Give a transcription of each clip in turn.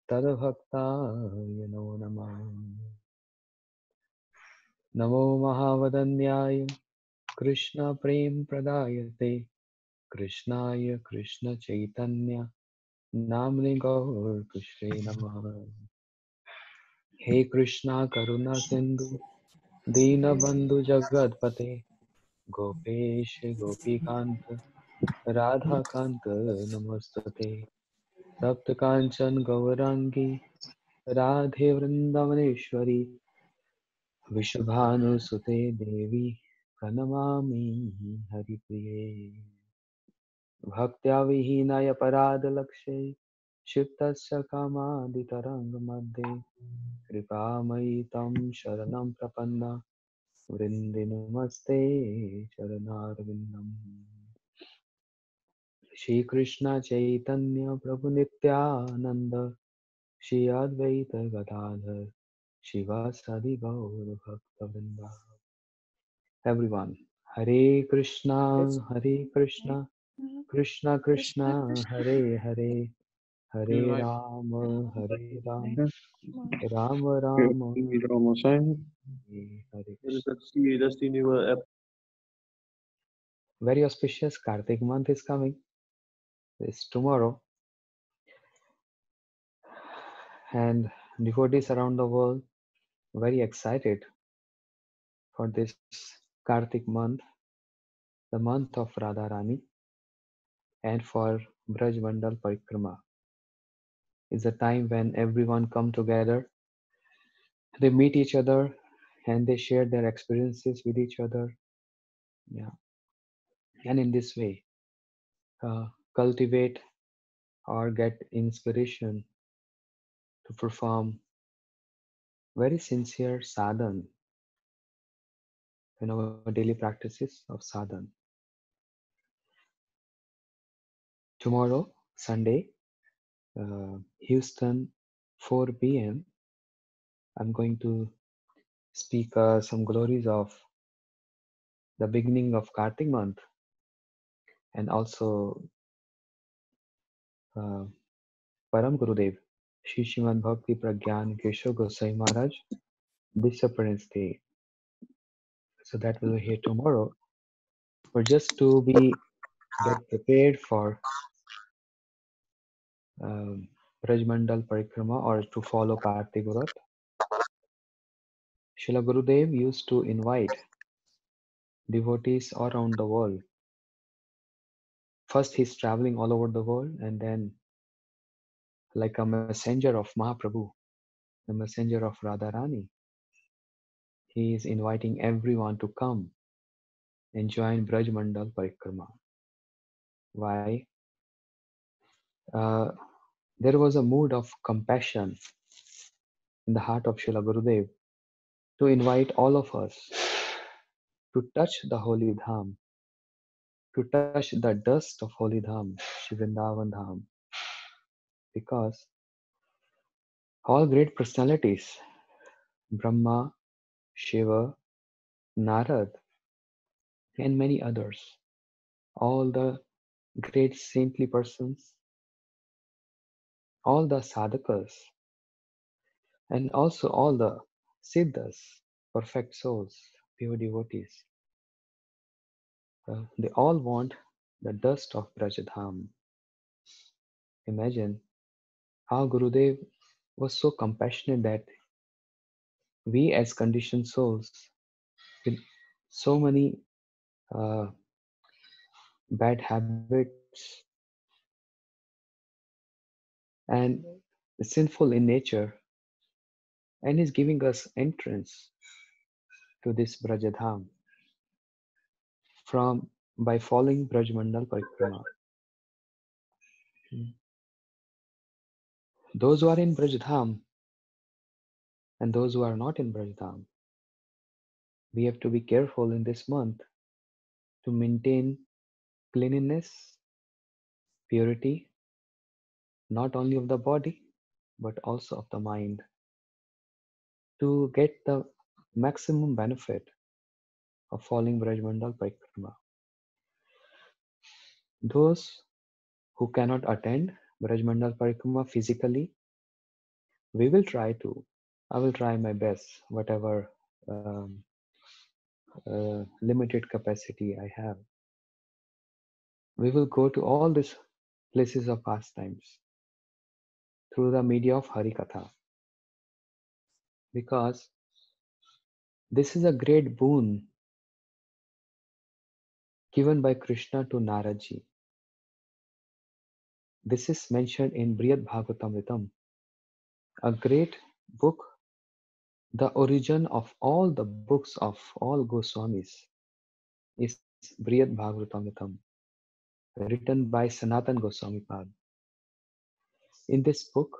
Tadbhaktaya Namo Namah. Namo Mahavadanyaya Krishna Prem Pradayate Krishnaya Krishna Chaitanya Namne Gaur Krishna Namah. He Krishna Karuna Sindhu Deenabandhu Jagatpate Gopesh Gopikanta Radha Kanta Namastate Sapta Kanchan Gaurangi Radhe Vrindavaneshwari Vishabhanu Sute Devi Pranamami Haripriye Bhaktya Vihinaya Paradalakshe Shiptasya Kamadhitarang Madhe Kripamai Tam Sharanam Prapanna Vrinde Namaste Charanarvindam Shri Krishna Chaitanya Prabhu Nityananda Shri Advaita Gadadhar Shivasadi Gaur Bhakta Everyone, Hare Krishna, Hare Krishna, Krishna Krishna, Hare Hare, Hare Rama, Hare Rama, Rama Rama, Hare Krishna. Very auspicious Kartik month is coming. It's tomorrow, and devotees around the world very excited for this Kartik month, the month of Radharani, and for Braj Mandal Parikrama. It's a time when everyone come together. They meet each other and they share their experiences with each other. Yeah, and in this way, cultivate or get inspiration to perform very sincere sadhan in our daily practices of sadhan. Tomorrow, Sunday, Houston, 4 p.m. I'm going to speak some glories of the beginning of Kartik month and also Param Gurudev, Shri Srimad Bhakti Pragyan Keshav Gosai Maharaj, disappearance day. So that will be here tomorrow. But just to get prepared for Brajmandal Parikrama or to follow Kartik Vrat, Srila Gurudev used to invite devotees all around the world. First, he's traveling all over the world, and then, like a messenger of Mahaprabhu, the messenger of Radharani, he is inviting everyone to come and join Brajmandal Parikrama. Why? There was a mood of compassion in the heart of Srila Gurudev to invite all of us to touch the holy dham, to touch the dust of holy dham, Shri Vrindavan dham, because all great personalities, Brahma, Shiva, Narad, and many others, all the great saintly persons, all the sadhakas, and also all the siddhas, perfect souls, pure devotees, they all want the dust of Brajadham. Imagine how Gurudev was so compassionate that we as conditioned souls with so many uh, bad habits and sinful in nature, and is giving us entrance to this Brajadham from by following Brajmandal Parikrama. Those who are in Brajadham and those who are not in Brajadham, we have to be careful in this month to maintain cleanliness, purity, not only of the body, but also of the mind, to get the maximum benefit of following Brajmandal Parikrama. Those who cannot attend Brajmandal Parikrama physically, We will try to. I will try my best, whatever limited capacity I have. We will go to all these places of pastimes through the media of Harikatha because this is a great boon given by Krishna to Naraji. This is mentioned in Brihad Bhagavatamritam, a great book, the origin of all the books of all Goswamis is Brihad Bhagavatamritam, written by Sanatan Goswami Pad. In this book,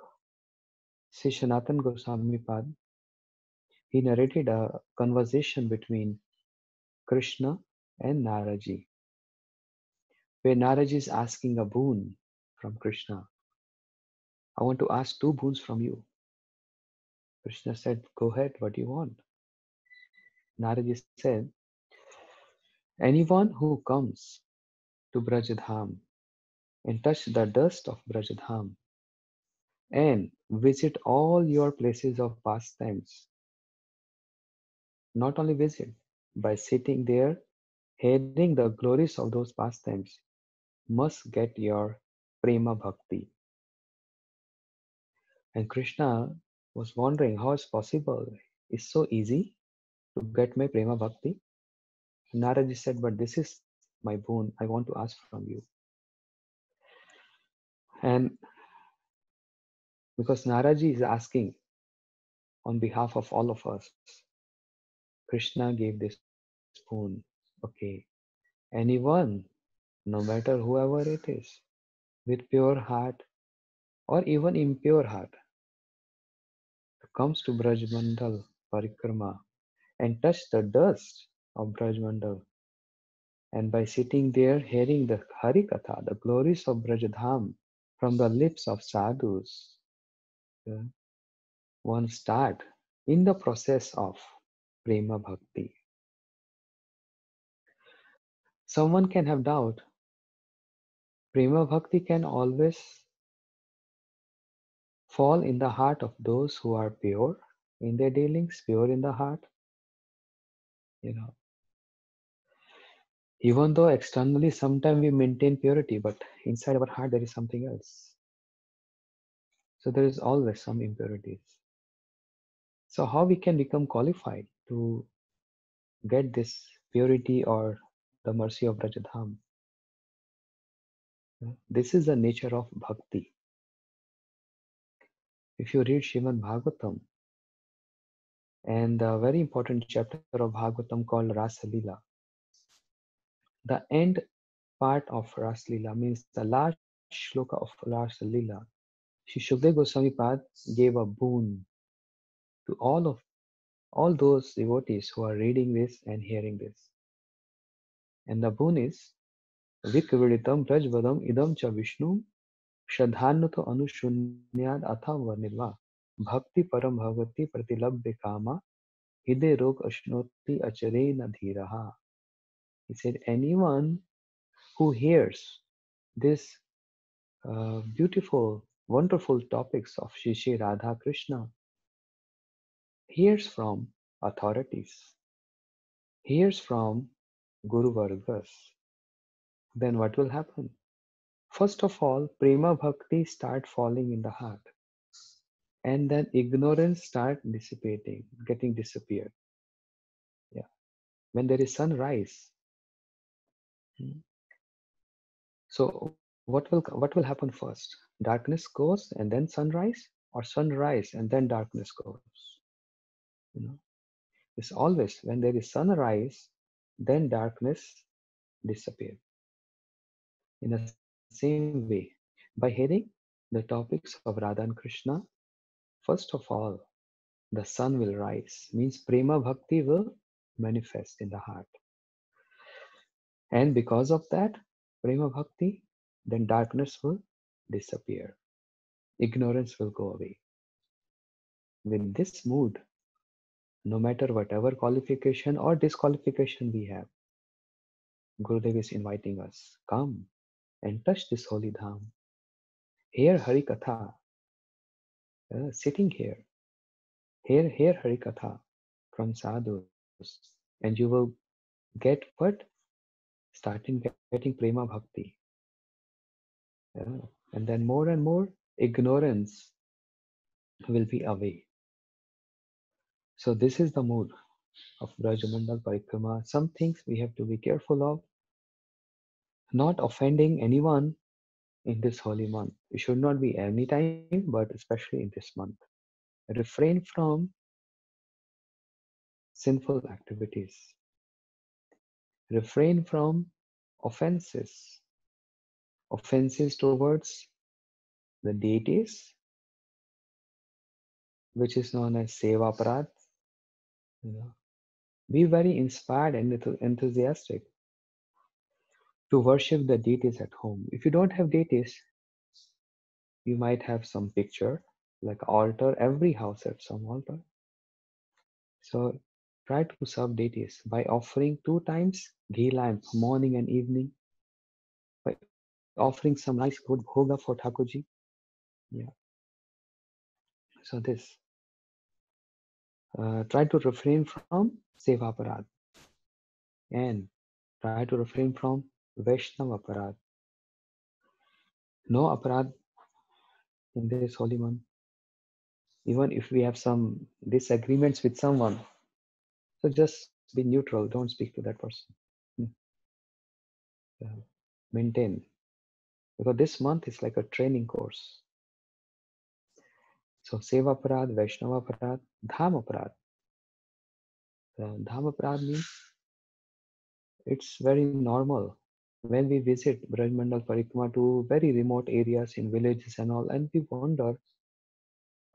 Sri Sanatan Goswami Pad, he narrated a conversation between Krishna and Naraji, where Naraji is asking a boon from Krishna. I want to ask two boons from you. Krishna said, go ahead, what do you want? Naraji said, anyone who comes to Brajadham and touch the dust of Brajadham and visit all your places of pastimes, not only visit, by sitting there, hearing the glories of those pastimes, must get your prema bhakti. And Krishna was wondering how it's possible. It's so easy to get my prema bhakti. Naraji said, but this is my boon I want to ask from you. And because Naraji is asking on behalf of all of us, Krishna gave this boon. Okay, anyone, no matter whoever it is, with pure heart or even impure heart, comes to Brajmandal Parikrama and touch the dust of Brajmandal, and by sitting there hearing the Harikatha, the glories of Brajadham from the lips of sadhus, uh, one start in the process of prema bhakti. Someone can have doubt. Prema bhakti can always fall in the heart of those who are pure in their dealings, pure in the heart. You know, even though externally sometimes we maintain purity, but inside our heart there is something else. So there is always some impurities. So how we can become qualified to get this purity or the mercy of Rajadham? This is the nature of bhakti. If you read Srimad Bhagavatam and the very important chapter of Bhagavatam called Rasa Lila, the end part of Rasa Lila means the last shloka of Rasa Lila, Shri Shukdev Goswami Pad gave a boon to all those devotees who are reading this and hearing this. And the boon is Vikviritam Prajvadam Idam Cha Vishnu Shadhanuto Anushunyad Atha Vanilva Bhakti Param Bhavati Pratilabhya Kama Hide Rog Ashnoti Acharena Dhiraha. He said, anyone who hears this beautiful, wonderful topics of Shri Shri Radha Krishna, hears from authorities, hears from Guru Vargas, then what will happen? First of all, Prema Bhakti start falling in the heart. And then ignorance start dissipating, getting disappeared. Yeah. When there is sunrise, hmm, so what will happen first? Darkness goes and then sunrise, or sunrise and then darkness goes? You know, it's always when there is sunrise, then darkness disappears. In the same way, by hearing the topics of Radha and Krishna, first of all, the sun will rise, means prema bhakti will manifest in the heart. And because of that, prema bhakti, then darkness will disappear. Ignorance will go away. With this mood, no matter whatever qualification or disqualification we have, Gurudev is inviting us, come and touch this holy dham. Hear Hari Katha. sitting here, hear Harikatha from sadhus, and you will get what? Starting getting prema bhakti. Yeah. And then more and more, ignorance will be away. So this is the mood of Brajamandal Parikrama. Some things we have to be careful of, not offending anyone in this holy month. It should not be any time, but especially in this month. Refrain from sinful activities. Refrain from offenses. Offenses towards the deities, which is known as seva aparad. You know, be very inspired and enthusiastic to worship the deities at home. If you don't have deities, you might have some picture like altar. Every house has some altar. So try to serve deities by offering 2 times ghee lamp, morning and evening, by offering some nice good bhoga for Thakurji. Yeah. So this. Try to refrain from seva aparad and try to refrain from Vaishnava aparad. No aparad in this holy month. Even if we have some disagreements with someone, so just be neutral. Don't speak to that person. Hmm. Uh, Maintain, because this month is like a training course. So seva aparad, Vaishnava aparad, dham aparad. Dham aparad means it's very normal when we visit Braj Mandal Parikrama to very remote areas in villages and all, and we wonder,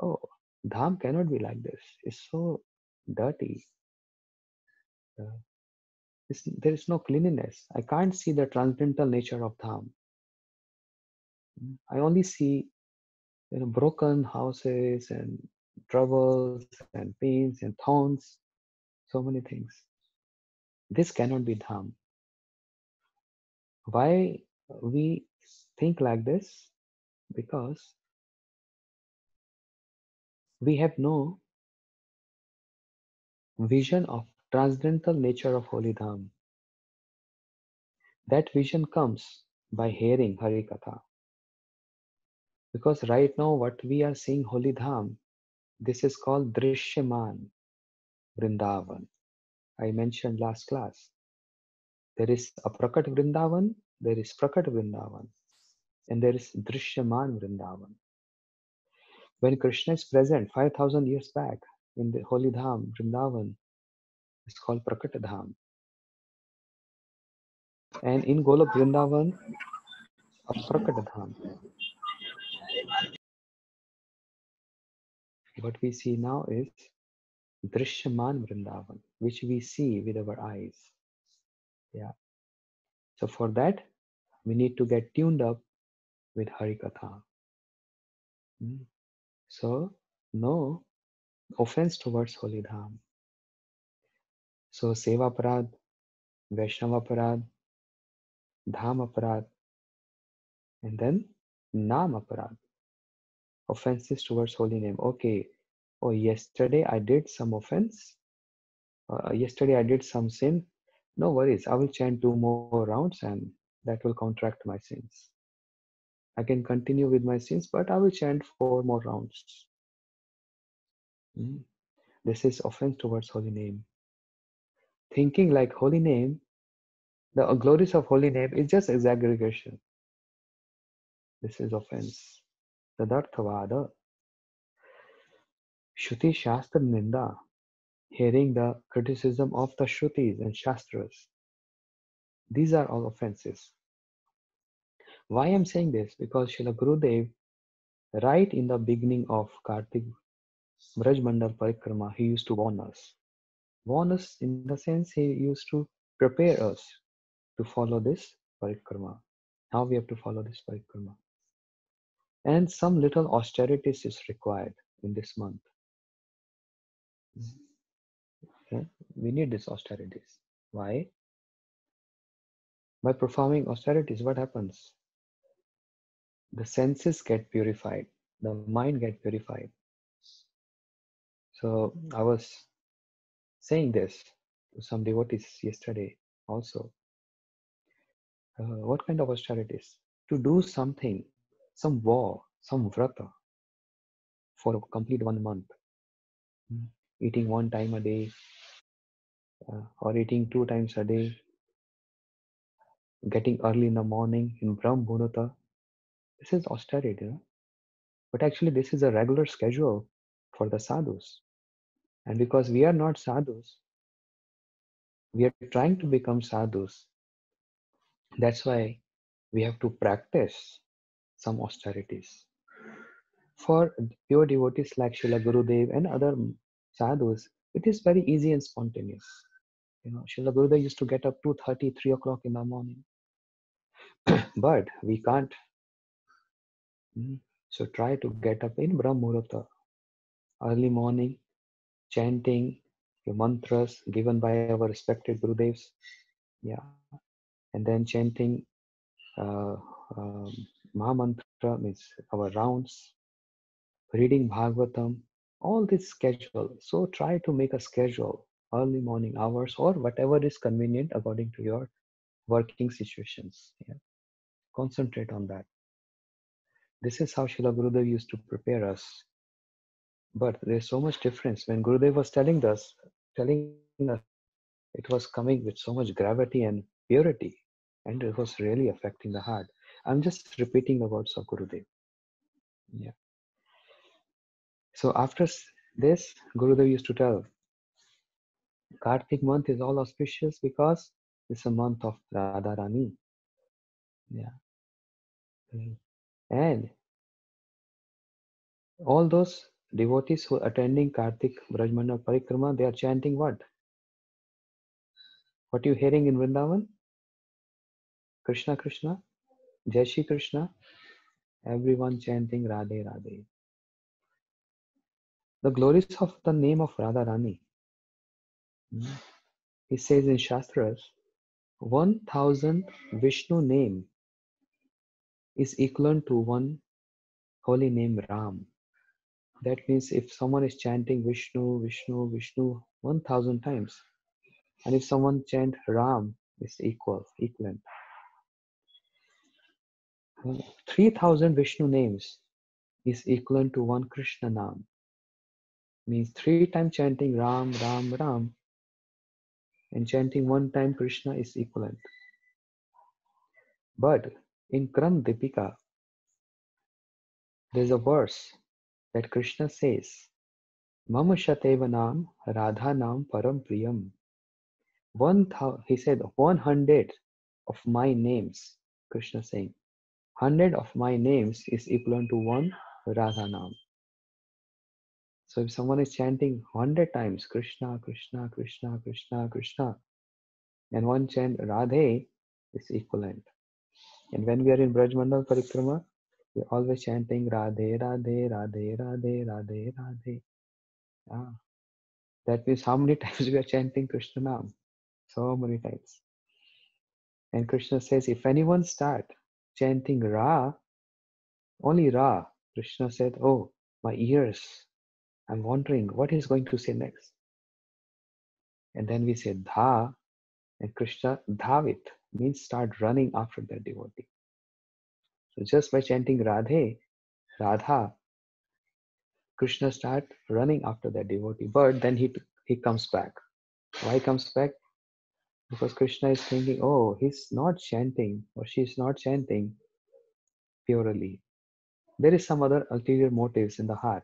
oh, Dham cannot be like this. It's so dirty. Uh, there is no cleanliness. I can't see the transcendental nature of Dham. I only see broken houses and troubles and pains and thorns, so many things. This cannot be Dham. Why we think like this? Because we have no vision of transcendental nature of Holy Dham. That vision comes by hearing Hari Katha. Because right now what we are seeing Holy Dham, this is called Drishyaman Vrindavan. I mentioned last class. There is a Prakat Vrindavan, there is Prakat Vrindavan, and there is Drishyaman Vrindavan. When Krishna is present 5000 years back in the Holy Dham, Vrindavan, it's called Prakat Dham. And in Golok Vrindavan, a Prakat Dham. What we see now is Drishyaman Vrindavan, which we see with our eyes. Yeah. So for that, we need to get tuned up with Harikatha. So no offense towards Holy Dham. So Seva Aparad, Vaishnava Aparad, Dham Aparad, and then Nam Aparad. Offenses towards holy name. Okay. Oh, yesterday I did some offense. Yesterday I did some sin. No worries. I will chant 2 more rounds and that will counteract my sins. I can continue with my sins, but I will chant 4 more rounds. This is offense towards holy name. Thinking like holy name, the glories of holy name is just exaggeration. This is offense. Tadarthavada. Shruti Shastra Ninda. Hearing the criticism of the Shrutis and Shastras. These are all offenses. Why I'm saying this? Because Srila Gurudev, right in the beginning of Kartik Braj Mandal Parikrama, he used to warn us. Warn us in the sense he used to prepare us to follow this Parikrama. How we have to follow this Parikrama. And some little austerities is required in this month. Okay? We need these austerities. Why? By performing austerities, what happens? The senses get purified, the mind get purified. So I was saying this to some devotees yesterday also. What kind of austerities? To do something, some vow, some vrata for a complete 1 month. Mm. Eating one time a day, or eating 2 times a day, getting early in the morning in Brahm Bhunata. This is austerity, but actually this is a regular schedule for the sadhus. And because we are not sadhus, we are trying to become sadhus. That's why we have to practice some austerities. For pure devotees like Srila Gurudev and other sadhus, it is very easy and spontaneous. Srila Gurudev used to get up 2:30, 3 o'clock in the morning. But we can't. So try to get up in Brahm Muhurta, early morning, chanting your mantras given by our respected Gurudevs. Yeah. And then chanting uh, um, Mahamantra means our rounds, reading Bhagavatam, all this schedule. So try to make a schedule, early morning hours or whatever is convenient according to your working situations. Yeah. Concentrate on that. This is how Srila Gurudev used to prepare us. But there's so much difference. When Gurudev was telling us, it was coming with so much gravity and purity, and it was really affecting the heart. I'm just repeating the words of Gurudev. Yeah. So after this, Gurudev used to tell, Kartik month is all auspicious because it's a month of Radharani. Yeah. And all those devotees who are attending Kartik Brajmandal Parikrama, they are chanting what? What you hearing in Vrindavan? Krishna Krishna, Jai Shri Krishna, everyone chanting Radhe Radhe. The glories of the name of Radharani. He says in Shastras, 1,000 Vishnu name is equivalent to one holy name Ram. That means if someone is chanting Vishnu, Vishnu, Vishnu 1,000 times, and if someone chant Ram, it's equivalent. 3,000 Vishnu names is equivalent to one Krishna Nam. Means 3 times chanting Ram, Ram, Ram, and chanting 1 time Krishna is equivalent. But in Kram Dipika, there's a verse that Krishna says, Mama Shateva Nam Radha Nam Param Priyam. He said 100 of my names, Krishna saying, 100 of my names is equivalent to one Radha Nam. So if someone is chanting 100 times Krishna, Krishna, Krishna, Krishna, Krishna, and one chant Radhe is equivalent. And when we are in Brajmandal Parikrama, we're always chanting Radhe, Radhe, Radhe, Radhe, Radhe, Radhe. Ah, that means how many times we are chanting Krishna Nam? So many times. And Krishna says, if anyone start chanting Ra, only Ra, Krishna said, oh, my ears, I'm wondering what he's going to say next. And then we say Dha, and Krishna Dhavit means start running after that devotee. So just by chanting Radhe, Radha, Krishna start running after that devotee. But then he comes back. Why comes back? Because Krishna is thinking, oh, he's not chanting or she's not chanting purely. There is some other ulterior motives in the heart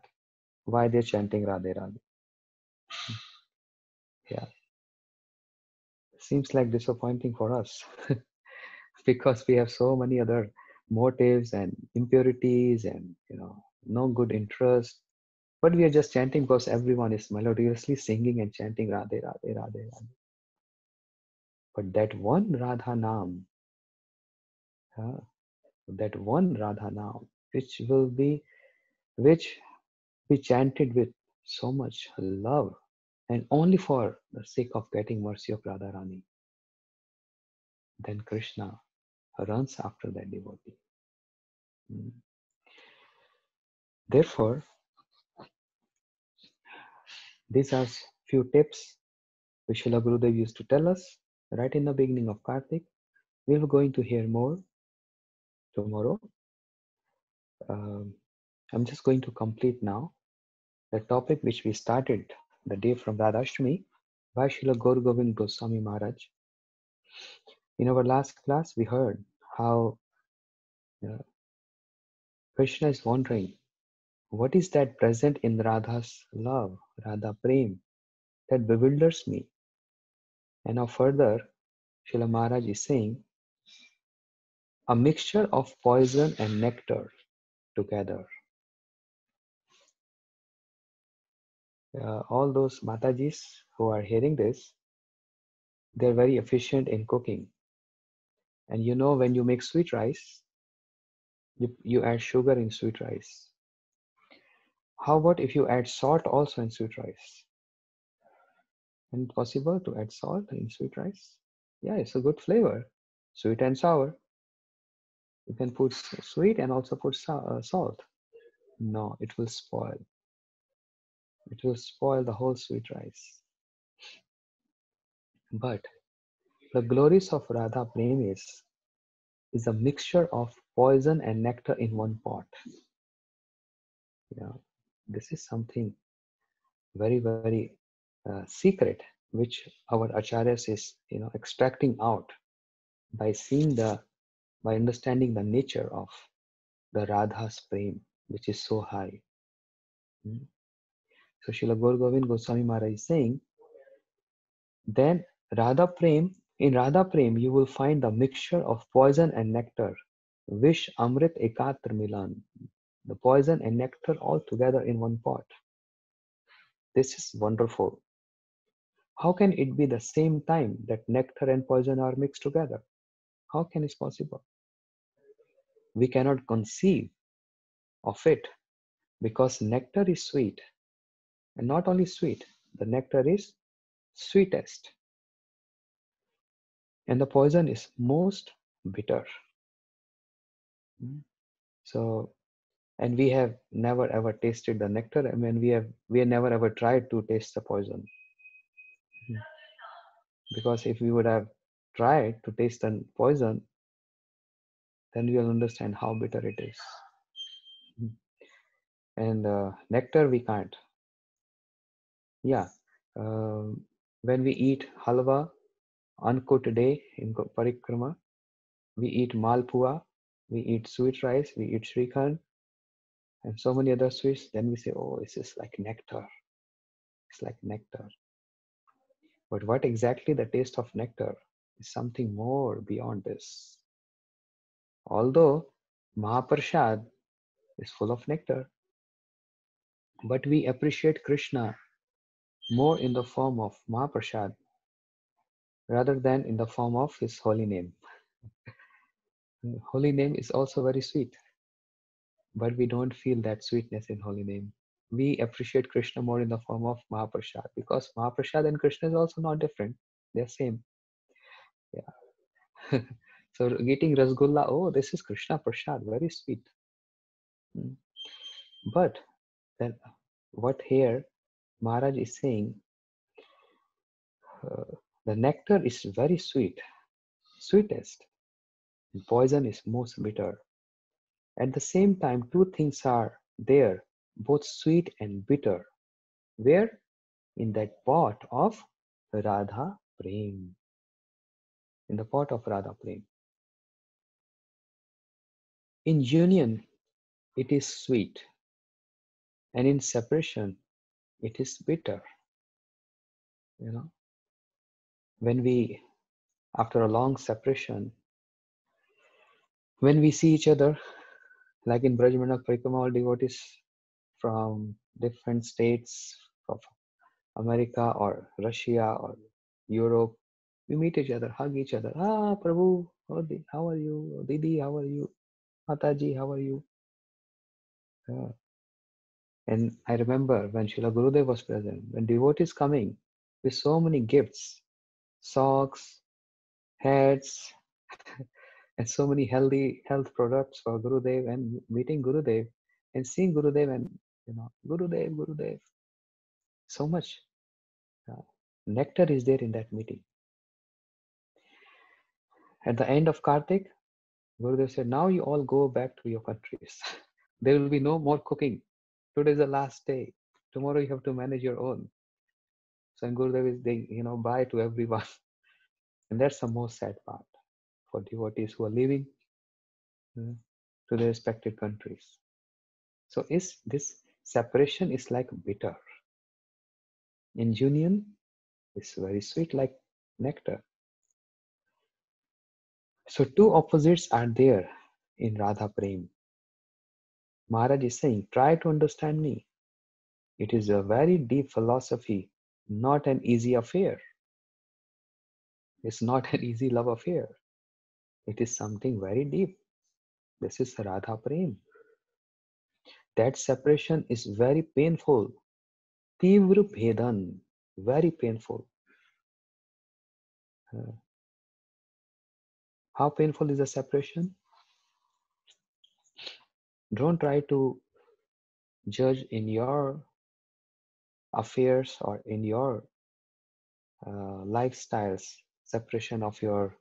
why they're chanting Radhe Radhe. Yeah, seems like disappointing for us because we have so many other motives and impurities and no good interest. But we are just chanting because everyone is melodiously singing and chanting Radhe Radhe Radhe Radhe. But that one Radha Nam, that one Radha Nam, which be chanted with so much love and only for the sake of getting mercy of Radharani, then Krishna runs after that devotee. Therefore, These are few tips which Srila Gurudev used to tell us right in the beginning of Kartik. We are going to hear more tomorrow. Um, I'm just going to complete now the topic which we started the day from Radhashtami by Srila Gaur Govind Goswami Maharaj. In our last class, we heard how uh, Krishna is wondering what is that present in Radha's love, Radha Prem, that bewilders me. And now further, Srila Maharaj is saying a mixture of poison and nectar together. All those Matajis who are hearing this, they're very efficient in cooking. And you know, when you make sweet rice, you add sugar in sweet rice. How about if you add salt also in sweet rice? And possible to add salt in sweet rice? Yeah, it's a good flavor. Sweet and sour. You can put sweet and also put salt. No, it will spoil. It will spoil the whole sweet rice. But the glories of Radha Prem is a mixture of poison and nectar in one pot. Yeah, this is something very, very secret, which our acharyas is extracting out by seeing by understanding the nature of the Radha's prem, which is so high. So Srila Gaur Govind Goswami Maharaj is saying, then in Radha Prem, you will find the mixture of poison and nectar, Vish Amrit Ekatra Milan, the poison and nectar all together in one pot. This is wonderful. How can it be the same time that nectar and poison are mixed together? How can it possible? We cannot conceive of it because nectar is sweet. And not only sweet, the nectar is sweetest. And the poison is most bitter. So, and we have never ever tasted the nectar. I mean, we have never ever tried to taste the poison. Because if we would have tried to taste the poison, then we will understand how bitter it is. And nectar we can't. Yeah, when we eat halwa uncooked day in parikrama, we eat malpua, we eat sweet rice, we eat shrikhand, and so many other sweets. Then we say, oh, this is like nectar. It's like nectar. But what exactly the taste of nectar is something more beyond this. Although Mahaprasad is full of nectar, but we appreciate Krishna more in the form of Mahaprasad rather than in the form of his holy name. Holy name is also very sweet, but we don't feel that sweetness in holy name. We appreciate Krishna more in the form of Mahaprasad because Mahaprasad and Krishna is also not different. They're same. Yeah. So eating Rasgulla, oh, this is Krishna Prasad, very sweet. But then what here Maharaj is saying, the nectar is very sweet, sweetest, and poison is most bitter. At the same time, two things are there, both sweet and bitter. Where? In that pot of Radha Prem. In the pot of Radha Prem. In union, it is sweet, and in separation, it is bitter. You know, when we, after a long separation, when we see each other, like in Brajmana Parikrama, all devotees from different states of America or Russia or Europe, we meet each other, hug each other. Ah, Prabhu, how are you? Didi, how are you? Mataji, how are you? Yeah. And I remember when Srila Gurudev was present, when devotees coming with so many gifts, socks, hats, and so many healthy health products for Gurudev, and meeting Gurudev and seeing Gurudev and Gurudev, Gurudev. So much uh, nectar is there in that meeting. At the end of Kartik, Gurudev said, now you all go back to your countries. There will be no more cooking. Today is the last day. Tomorrow you have to manage your own. So and Gurudev is saying, bye to everyone. And that's the most sad part for devotees who are leaving uh, to their respective countries. So is this separation is like bitter. In union, it's very sweet like nectar. So two opposites are there in Radha Prem. Maharaj is saying, try to understand me. It is a very deep philosophy, not an easy affair. It's not an easy love affair. It is something very deep. This is Radha Prem. That separation is very painful. Tivra Bhedan, very painful. Uh, how painful is the separation? Don't try to judge in your affairs or in your lifestyles, separation of your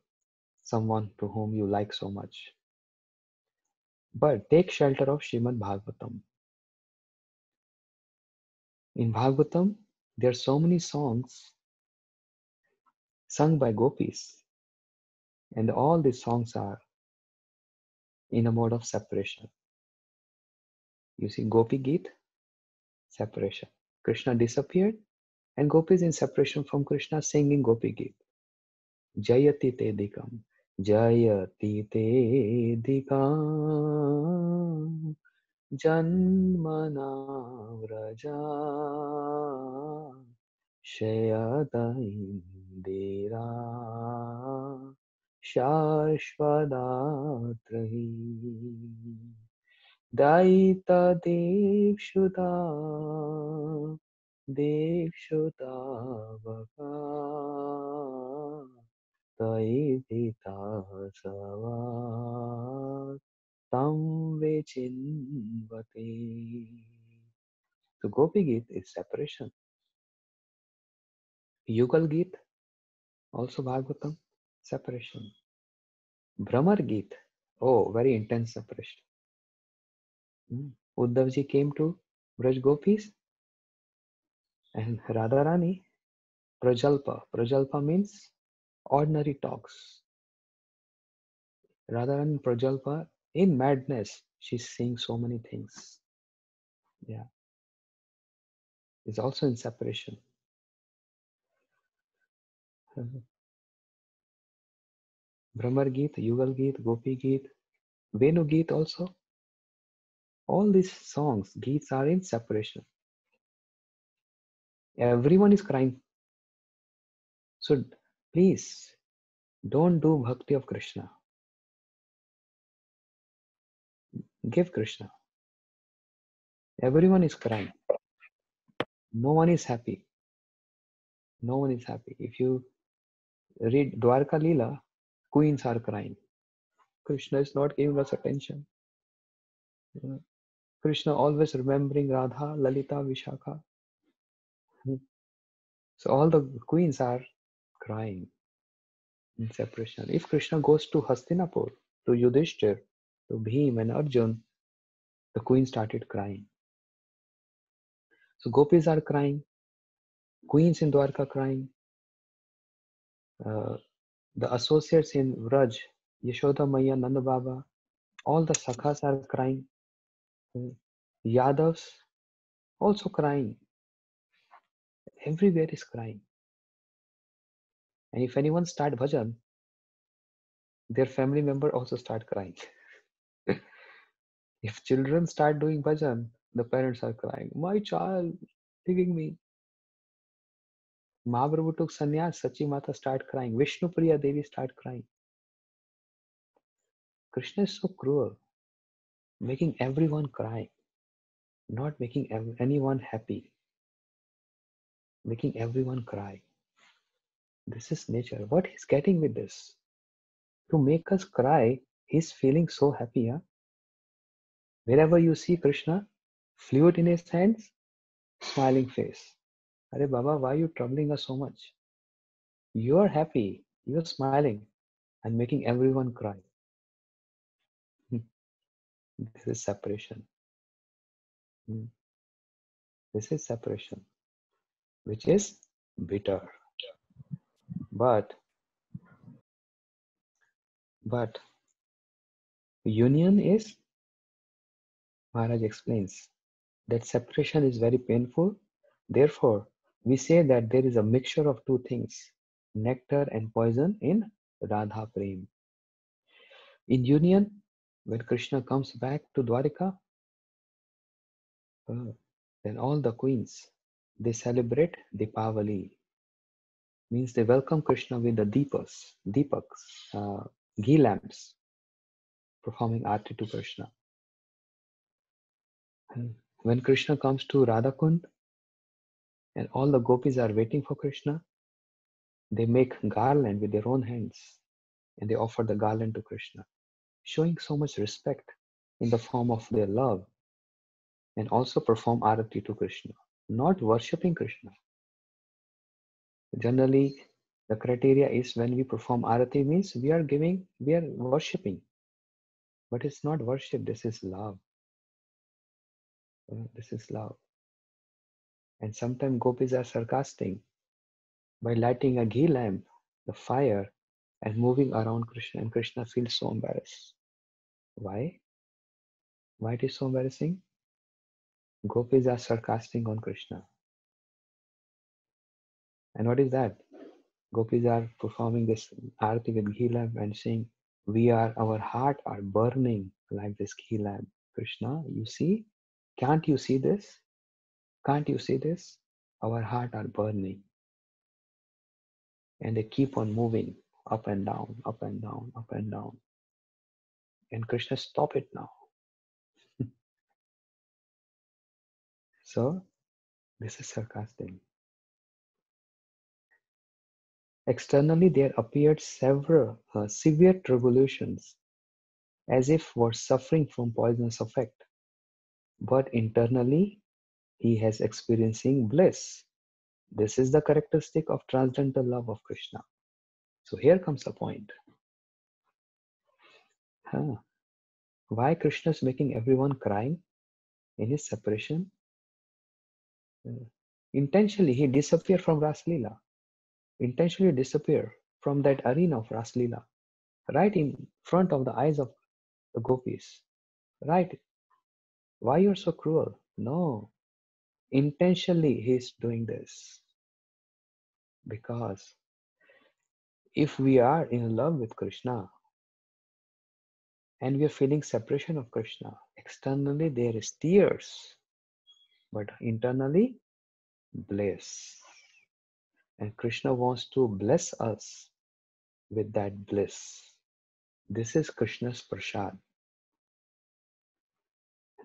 someone to whom you like so much. But take shelter of Srimad Bhagavatam. In Bhagavatam, there are so many songs sung by gopis, and all these songs are in a mode of separation. You see, Gopi Geet, separation. Krishna disappeared, and gopis in separation from Krishna singing Gopi Geet. Jayati te dikam, Jayati te dikam, Janmana vraja, Shayata indira, Shashvadatrahi, Daita Dekshuta, Dekshuta Vaka, Taidita Savat, Tam Vechinvate. So Gopi Geet is separation. Yugal Geet, also Bhagavatam, separation. Brahmar Geet, oh, very intense separation. Uddhavji came to Braj Gopis and Radharani, Prajalpa. Prajalpa means ordinary talks. Radharani Prajalpa, in madness, she's saying so many things. Yeah, it's also in separation. Brahmar Geet, Yugal Geet, Gopi Geet, Venu Geet also. All these songs, Geets are in separation. Everyone is crying. So please don't do bhakti of Krishna. Give Krishna. Everyone is crying. No one is happy. No one is happy. If you read Dwarka Leela, queens are crying. Krishna is not giving us attention. Krishna always remembering Radha, Lalita, Vishakha. So all the queens are crying in separation. If Krishna goes to Hastinapur, to Yudhishthir, to Bhim and Arjun, the queen started crying. So gopis are crying, queens in Dwarka crying, the associates in Vraj, Yashoda Maya, Nanda Baba, all the sakhas are crying. Yadavs also crying. Everywhere is crying. And if anyone start bhajan, their family member also start crying. If children start doing bhajan, the parents are crying. My child leaving me. Mahaprabhu took sannyas, Sachi Mata start crying. Vishnu Priya Devi start crying. Krishna is so cruel, making everyone cry, not making anyone happy, making everyone cry. This is nature. What he's getting with this? To make us cry, he's feeling so happy. Huh? Wherever you see Krishna, flute in his hands, smiling face. Are Baba, why are you troubling us so much? You are happy, you are smiling, and making everyone cry. This is separation. Hmm. This is separation, which is bitter. But but union is, Maharaj explains, that separation is very painful. Therefore, we say that there is a mixture of two things, nectar and poison in Radha Prem. In union, when Krishna comes back to Dwarika, uh, then all the queens, they celebrate Deepavali, means they welcome Krishna with the deepaks, ghee lamps, performing arti to Krishna. And when Krishna comes to Radhakund and all the gopis are waiting for Krishna, they make garland with their own hands and they offer the garland to Krishna, showing so much respect in the form of their love, and also perform arati to Krishna, not worshipping Krishna. Generally, the criteria is when we perform arati means we are worshipping, but it's not worship. This is love. This is love. And sometimes gopis are sarcastic by lighting a ghee lamp, the fire, and moving around Krishna, and Krishna feels so embarrassed. Why? Why it is so embarrassing? Gopis are sarcastic on Krishna. And what is that? Gopis are performing this arati with ghee lamp and saying, our heart are burning like this ghee lamp. Krishna, you see? Can't you see this? Can't you see this? Our heart are burning. And they keep on moving up and down, up and down, up and down. And Krishna, stop it now. So, this is sarcastic. Externally, there appeared several severe tribulations, as if were suffering from poisonous effect. But internally, he has experiencing bliss. This is the characteristic of transcendental love of Krishna. So here comes the point. Huh. Why Krishna is making everyone crying in his separation? Intentionally, he disappeared from Raslila. Intentionally disappear from that arena of Raslila, right in front of the eyes of the gopis. Right? Why you're so cruel? No. Intentionally he is doing this. Because if we are in love with Krishna and we are feeling separation of Krishna, externally there is tears, but internally bliss. And Krishna wants to bless us with that bliss. This is Krishna's prasad.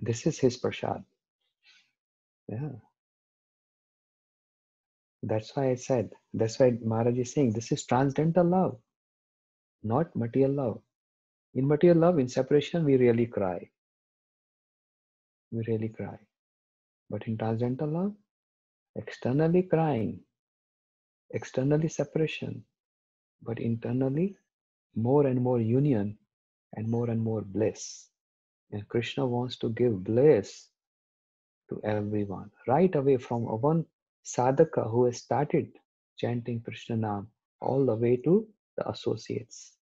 This is his prasad. Yeah. That's why I said, that's why Maharaj is saying this is transcendental love, not material love. In material love, in separation, we really cry. We really cry. But in transcendental love, externally crying, externally separation, but internally more and more union and more bliss. And Krishna wants to give bliss to everyone. Right away from one sadhaka who has started chanting Krishna Nam all the way to the associates.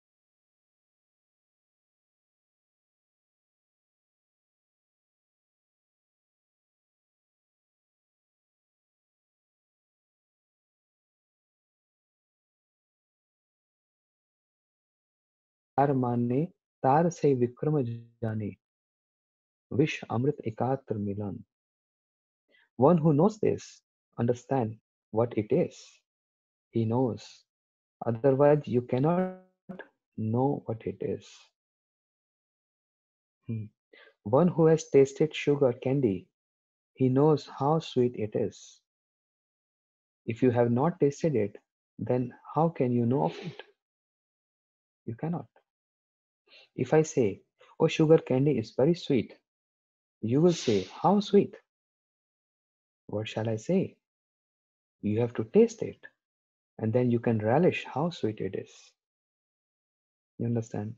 तार माने तार से विक्रम जाने विष अमृत एकात्र मिलन. One who knows this, understand what it is. He knows. Otherwise, you cannot know what it is. Hmm. One who has tasted sugar candy, he knows how sweet it is. If you have not tasted it, then how can you know of it? You cannot. If I say, oh, sugar candy is very sweet, you will say, how sweet? What shall I say? You have to taste it, and then you can relish how sweet it is. You understand?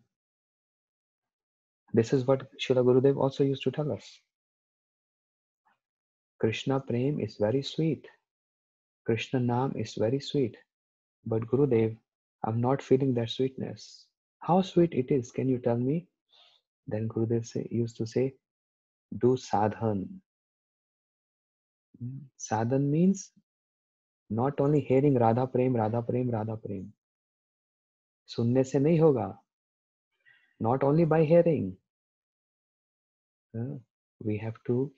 This is what Srila Gurudev also used to tell us. Krishna Prem is very sweet. Krishna Nam is very sweet. But Gurudev, I'm not feeling that sweetness. How sweet it is, can you tell me? Then Gurudev used to say, do sadhan. Sadhan means not only hearing Radha Prem, Radha Prem, Radha Prem. सुनने से नहीं होगा. Not only by hearing. We have to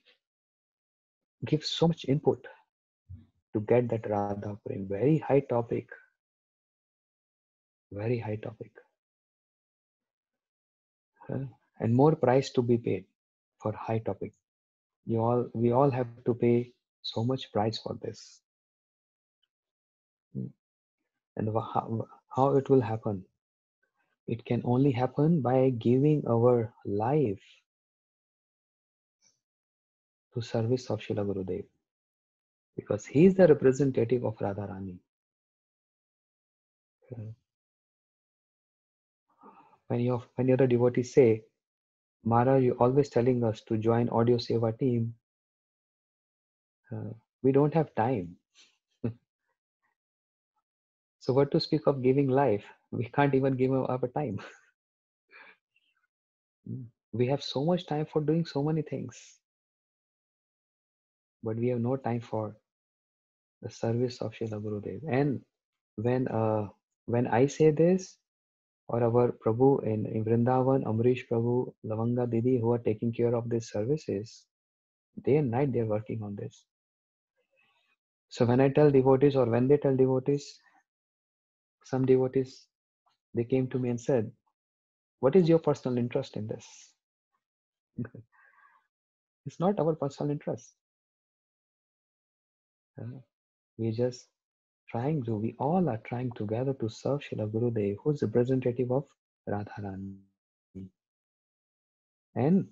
give so much input to get that Radha Prem. Very high topic. Very high topic. And more price to be paid for high topic. We all have to pay so much price for this. And how it will happen? It can only happen by giving our life to service of Srila Gurudev, because he is the representative of Radharani. When other devotees say, Maharaj, you're always telling us to join Audio Seva team, we don't have time. So what to speak of giving life? We can't even give our time. We have so much time for doing so many things, but we have no time for the service of Srila Gurudev. And when I say this, or our Prabhu in Vrindavan, Amrish Prabhu, Lavanga Didi, who are taking care of these services, day and night they're working on this. So when I tell devotees, or when they tell devotees, some devotees, they came to me and said, what is your personal interest in this? It's not our personal interest. We all are trying together to serve Srila Gurudev, who is representative of Radharani. And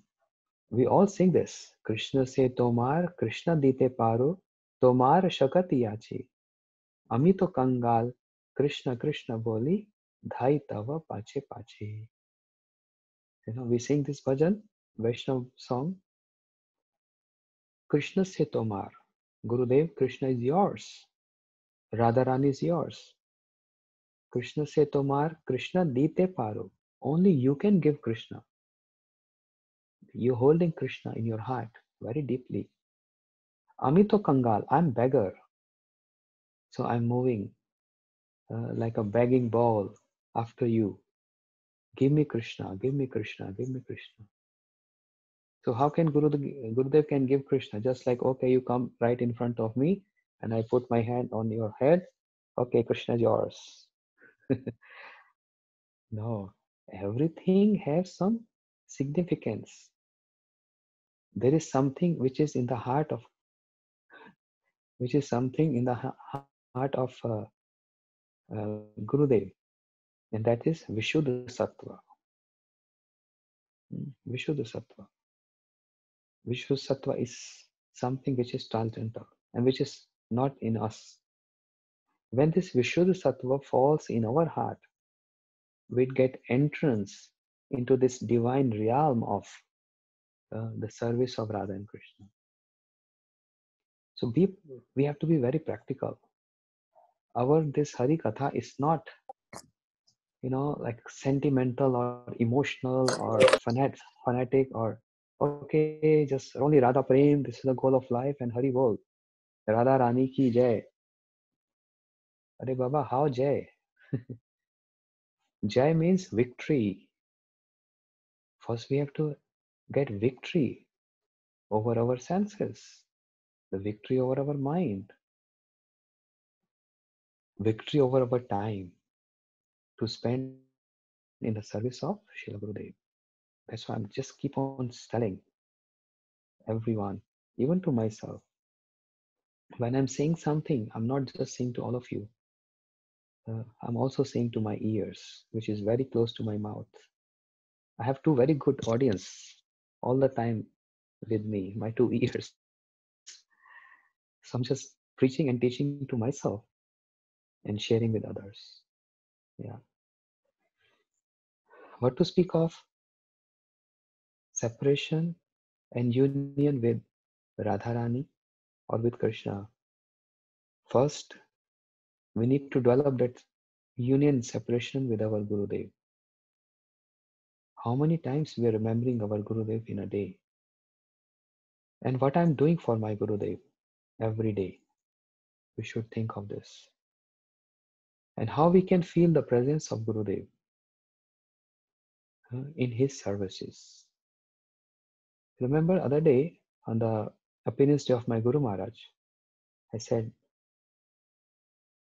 we all sing this. Krishna se tomar, Krishna dite paro, tomar shakati yachi. Amito kangal, Krishna Krishna boli, dhai tava pache pache. We sing this bhajan, Vaishnav song. Krishna se tomar. Gurudev, Krishna is yours. Radharani is yours. Krishna se tomar, Krishna dite paro. Only you can give Krishna. You're holding Krishna in your heart very deeply. Amito Kangal, I'm beggar. So I'm moving like a begging ball after you. Give me Krishna, give me Krishna, give me Krishna. So how can Gurudev can give Krishna? Just like, okay, you come right in front of me and I put my hand on your head. Okay, Krishna is yours. No, everything has some significance. There is something which is in the heart of, heart of Gurudev, and that is Vishuddha Sattva. Vishuddha Sattva. Vishuddha Sattva is something which is transcendental and which is not in us. When this Vishuddha Sattva falls in our heart, we get entrance into this divine realm of the service of Radha and Krishna. So we have to be very practical. This Hari Katha is not, like sentimental or emotional or fanatic or okay, just only Radha Prem, this is the goal of life and Hari Bol. Radha Rani ki Jai. Are Baba, how Jai? Jai means victory. First we have to get victory over our senses, the victory over our mind, victory over our time to spend in the service of Srila Gurudev. That's why I'm just keep on telling everyone, even to myself. When I'm saying something, I'm not just saying to all of you. I'm also saying to my ears, which is very close to my mouth. I have two very good audience all the time with me, my two ears. So I'm just praying preaching and teaching to myself and sharing with others. Yeah. What to speak of separation and union with Radharani or with Krishna? First, we need to develop that union separation with our Gurudev. How many times we are remembering our Gurudev in a day? And what I'm doing for my Gurudev every day. We should think of this. And how we can feel the presence of Gurudev in his services. Remember other day on the appearance day of my Guru Maharaj, I said,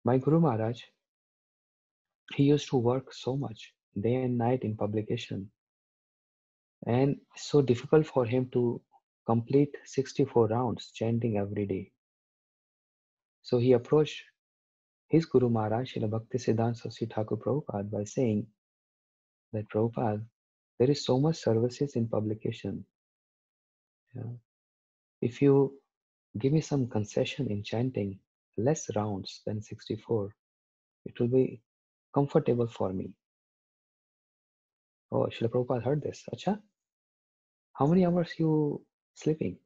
my Guru Maharaj, he used to work so much day and night in publication, and so difficult for him to complete 64 rounds chanting every day. So he approached his Guru Maharaj, Srila Bhakti Siddhanta Saraswati Thakur Prabhupada, by saying that Prabhupada, there is so much services in publication. Yeah. If you give me some concession in chanting less rounds than 64, it will be comfortable for me. Oh, Srila Prabhupada heard this. Acha, how many hours you sleeping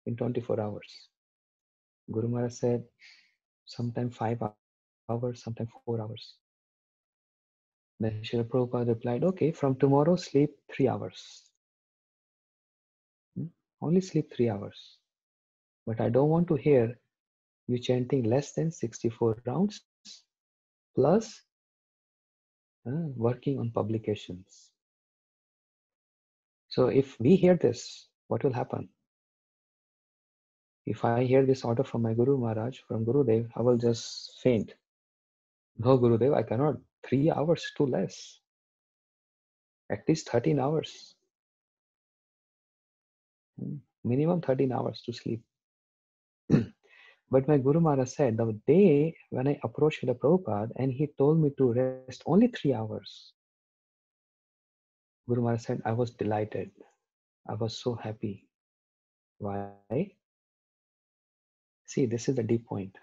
in 24 hours? Guru Maharaj said, sometime 5 hours, sometime 4 hours. Then Srila Prabhupada replied, okay, from tomorrow sleep 3 hours. Only sleep 3 hours. But I don't want to hear you chanting less than 64 rounds plus working on publications. So if we hear this, what will happen? If I hear this order from my Guru Maharaj, from Gurudev, I will just faint. No, Gurudev, I cannot. 3 hours too less. At least 13 hours. Minimum 13 hours to sleep. But my Guru Maharaj said, the day when I approached the Prabhupada and he told me to rest only 3 hours, Guru Maharaj said, I was delighted. I was so happy. Why? See, this is the deep point.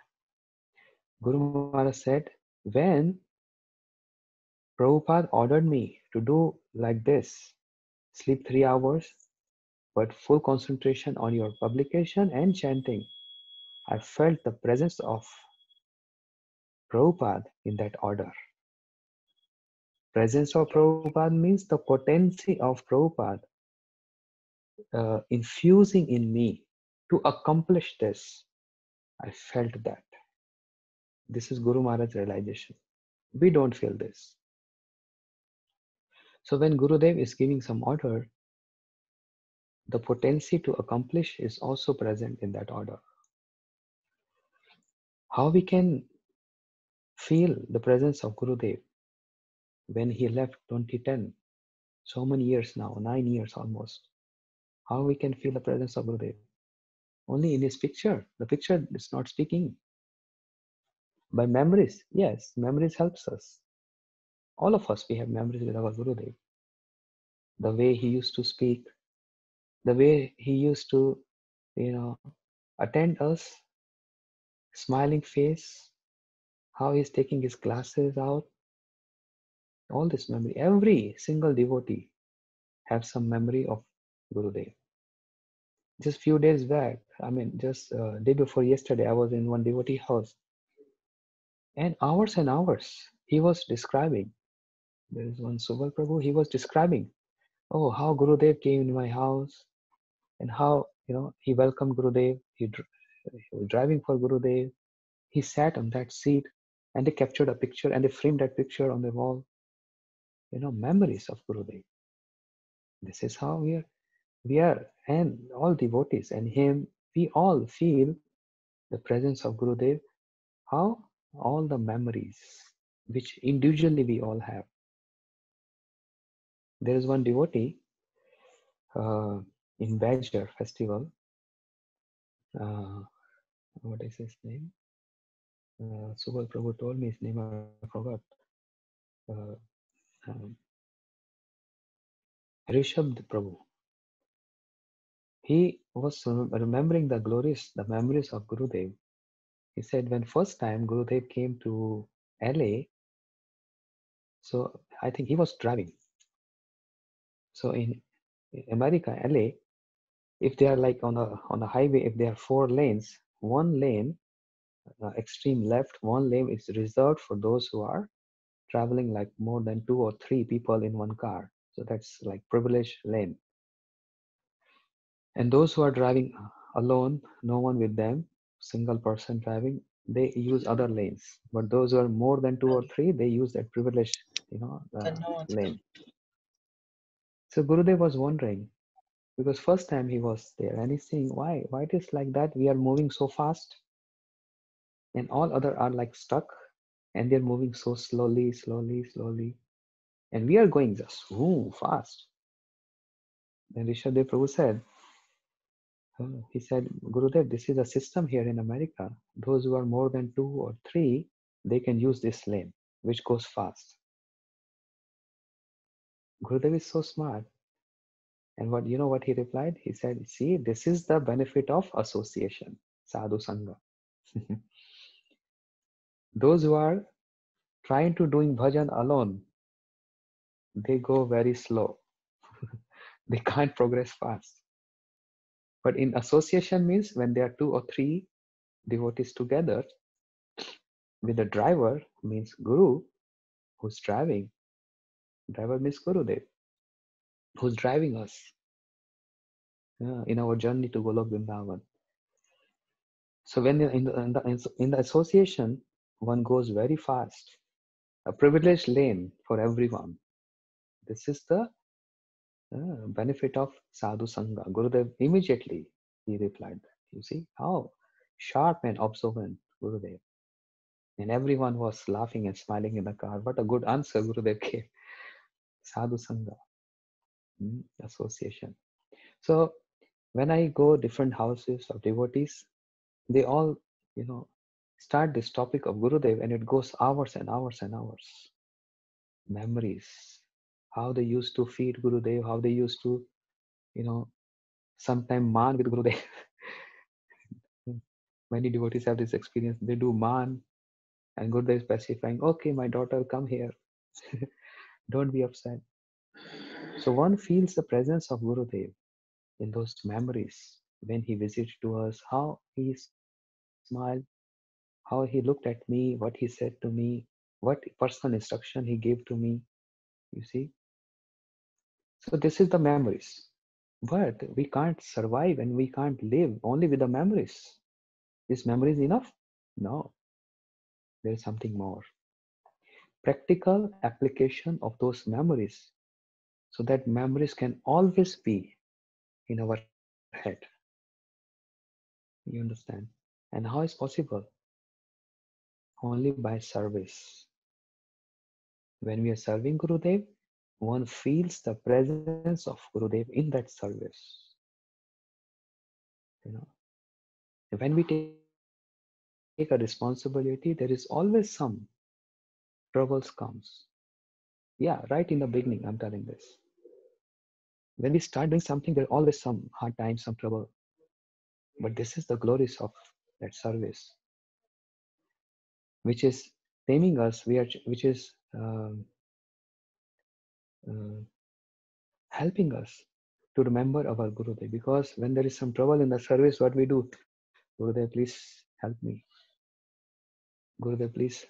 Guru Maharaj said, when Prabhupada ordered me to do like this, sleep 3 hours, but full concentration on your publication and chanting, I felt the presence of Prabhupada in that order. Presence of Prabhupada means the potency of Prabhupada infusing in me to accomplish this. I felt that. This is Guru Maharaj's realization. We don't feel this. So when Gurudev is giving some order, the potency to accomplish is also present in that order. How we can feel the presence of Gurudev when he left 2010, so many years now, 9 years almost. How we can feel the presence of Gurudev? Only in his picture. The picture is not speaking. By memories, yes, memories helps us. All of us, we have memories with our Gurudev. The way he used to speak, the way he used to, attend us, smiling face, how he's taking his glasses out, all this memory. Every single devotee have some memory of Gurudev. Just few days back, just day before yesterday, I was in one devotee house, and hours he was describing. There is one Subal Prabhu, he was describing, oh, how Gurudev came in my house, and how he welcomed Gurudev. He was driving for Gurudev. He sat on that seat, and they captured a picture and they framed that picture on the wall. Memories of Gurudev. This is how we are, and all devotees and him, we all feel the presence of Gurudev. How? All the memories which individually we all have. There is one devotee in Badger festival. What is his name? Subal Prabhu told me his name, I forgot. Rishabh Prabhu. He was remembering the memories of Gurudev. He said when first time Gurudev came to LA, so I think he was driving. So in America, LA, if they are like on a highway, if there are 4 lanes, one lane, extreme left, one lane is reserved for those who are traveling like more than 2 or 3 people in one car. So that's like privileged lane. And those who are driving alone, no one with them, single person driving, they use other lanes. But those who are more than two or Correct. three, they use that privileged, Then no one's lane. correct. So Gurudev was wondering because first time he was there, and he's saying, why it is like that? We are moving so fast, and all other are like stuck, and they're moving so slowly, slowly, slowly, and we are going just fast. Then Rishabdev Prabhu said, he said, Gurudev, this is a system here in America. Those who are more than 2 or 3, they can use this lane, which goes fast. Gurudev is so smart. And what he replied? He said, see, this is the benefit of association, sadhu sangha. Those who are trying to doing bhajan alone, they go very slow. They can't progress fast. But in association means when there are 2 or 3 devotees together with a driver means guru who's driving. Driver means Gurudev who's driving us in our journey to Golok Vrindavan. So when in the association, one goes very fast, a privileged lane for everyone. This is the benefit of sadhu sangha. Gurudev immediately he replied that. You see how sharp and observant Gurudev. And everyone was laughing and smiling in the car. What a good answer Gurudev gave. Sadhu sangha, association. So when I go different houses of devotees, they all, you know, start this topic of Gurudev and it goes hours and hours and hours. Memories, how they used to feed Gurudev, how they used to, you know, sometime man with Gurudev. Many devotees have this experience. They do man and Gurudev is specifying, okay, my daughter, come here. Don't be upset. So one feels the presence of Gurudev in those memories when he visited to us, how he smiled, how he looked at me, what he said to me, what personal instruction he gave to me. You see? So this is the memories. But we can't survive and we can't live only with the memories. Is memories enough? No, there is something more. Practical application of those memories so that memories can always be in our head. You understand? And how is possible? Only by service. When we are serving Gurudev, one feels the presence of Gurudev in that service. You know, when we take a responsibility, there is always some troubles comes. Yeah, right in the beginning, I'm telling this. When we start doing something, there are always some hard times, some trouble. But this is the glories of that service, which is taming us, which is uh, helping us to remember our Gurudev. Because when there is some trouble in the service, what we do? Gurudev, please help me. Gurudev, please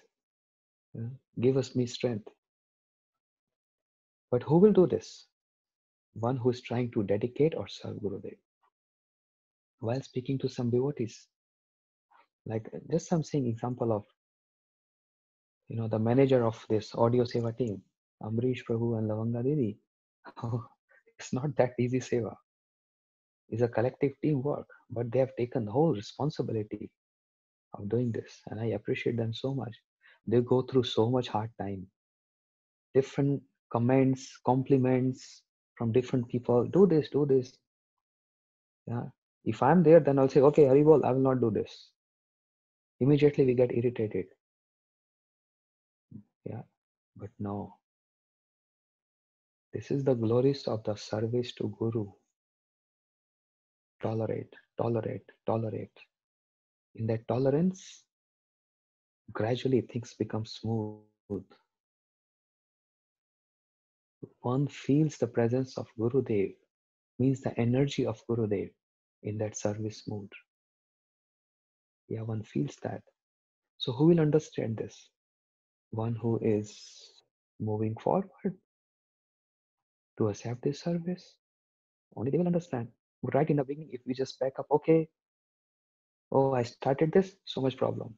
give us me strength. But who will do this? One who is trying to dedicate or serve Gurudev. While speaking to some devotees, like just some saying example of the manager of this audio seva team, Amrish Prabhu and Lavanga Didi. Oh, it's not that easy seva. It's a collective teamwork, but they have taken the whole responsibility of doing this, and I appreciate them so much. They go through so much hard time, different comments, compliments from different people. Do this, do this. Yeah. If I'm there, then I'll say, okay, Haribol, I will not do this. Immediately we get irritated. Yeah. But no. This is the glories of the service to Guru. Tolerate, tolerate, tolerate. In that tolerance, gradually things become smooth. One feels the presence of Gurudev, means the energy of Gurudev in that service mood. Yeah, one feels that. So who will understand this? One who is moving forward to accept this service. Only they will understand. But right in the beginning, if we just back up, okay, oh, I started this, so much problem.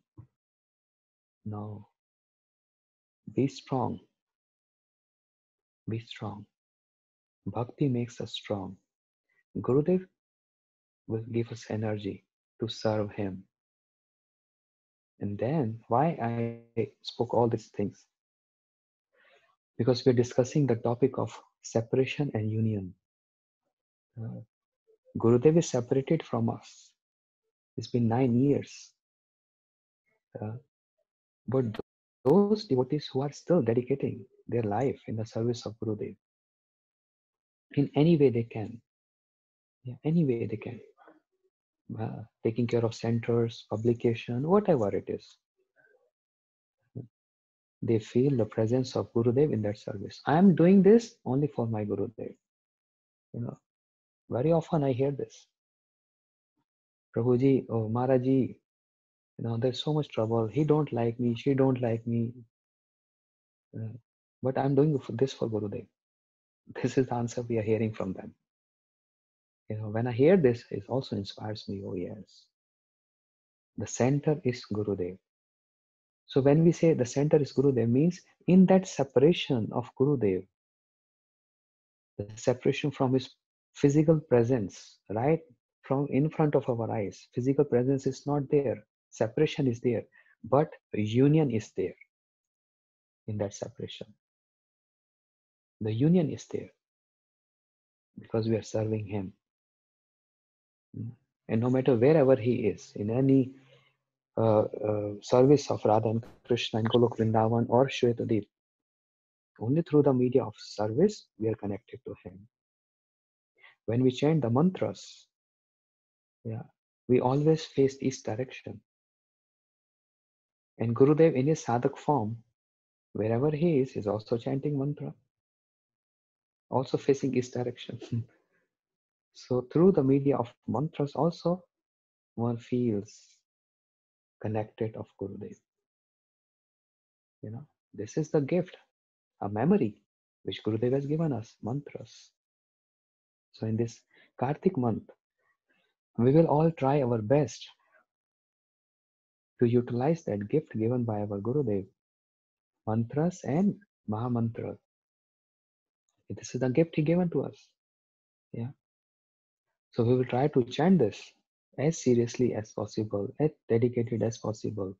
No, be strong, be strong. Bhakti makes us strong. Gurudev will give us energy to serve him. And then why I spoke all these things? Because we're discussing the topic of separation and union. Uh, Gurudev is separated from us. It's been 9 years. Uh, but those devotees who are still dedicating their life in the service of Gurudev in any way they can, yeah, any way they can, taking care of centers, publication, whatever it is, they feel the presence of Gurudev in that service. I am doing this only for my Gurudev. You know, very often I hear this. Prabhuji, oh Maharaji, there's so much trouble. He don't like me, she don't like me. Uh, but I'm doing this for Gurudev. This is the answer we are hearing from them. When I hear this, it also inspires me. Oh yes, the center is Gurudev. So when we say the center is Gurudev, means in that separation of Gurudev, the separation from his physical presence, right? From in front of our eyes, physical presence is not there. Separation is there, but union is there in that separation. The union is there because we are serving him. And no matter wherever he is, in any service of Radha and Krishna in Golok Vrindavan or Shwetadip, only through the media of service we are connected to him. When we chant the mantras, yeah, we always face east direction. And Gurudev in his sadhak form, wherever he is also chanting mantra, also facing east direction. So through the media of mantras also, one feels connected of Gurudev. This is the gift, a memory which Gurudev has given us, mantras. So in this Kartik month, we will all try our best to utilize that gift given by our Gurudev, mantras and Mahamantra. This is the gift he given to us. Yeah. So we will try to chant this as seriously as possible, as dedicated as possible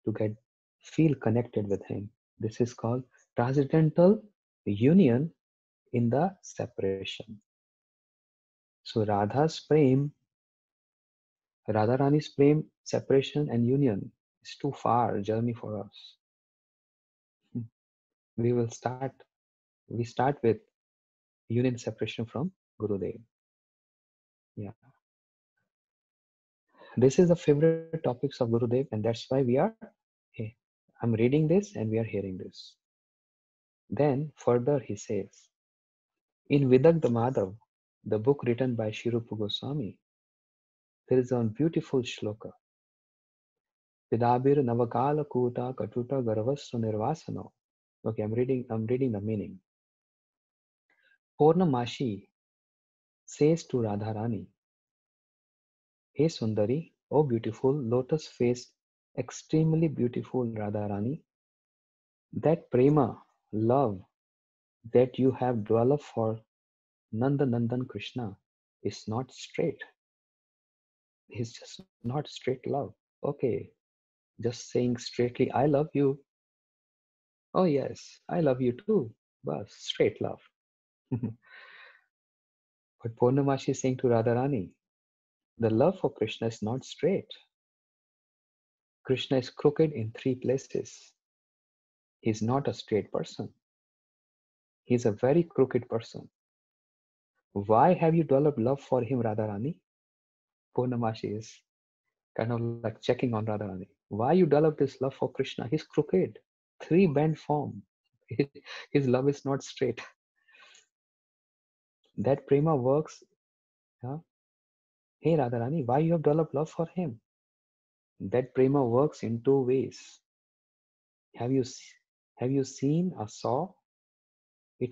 to feel connected with him. This is called transcendental union in the separation. So Radharani's prem, separation and union is too far journey for us. We will start. We start with union separation from Gurudev. Yeah, this is the favorite topics of Gurudev, and that's why we are. Hey, I'm reading this and we are hearing this. Then further he says, in Vidagdha Madhav, the book written by Shirupa Goswami, there is one beautiful shloka. Vidabir Navakala Kuta Katuta Garvasva Nirvasano. Okay, I'm reading the meaning. Purnamashi says to Radharani, Hey Sundari, oh beautiful lotus-faced, extremely beautiful Radharani, that prema, love, that you have developed for Nanda Nandan Krishna is not straight. It's just not straight love. Okay, just saying straightly, I love you. Oh yes, I love you too. But straight love. But Purnamashi is saying to Radharani, the love for Krishna is not straight. Krishna is crooked in three places. He's not a straight person. He's a very crooked person. Why have you developed love for him, Radharani? Purnamashi is kind of like checking on Radharani. Why you develop this love for Krishna? He's crooked, three bent form. His love is not straight. That prema works. Yeah? Hey Radharani, why you have developed love for him? That prema works in two ways. Have you have you seen a saw? It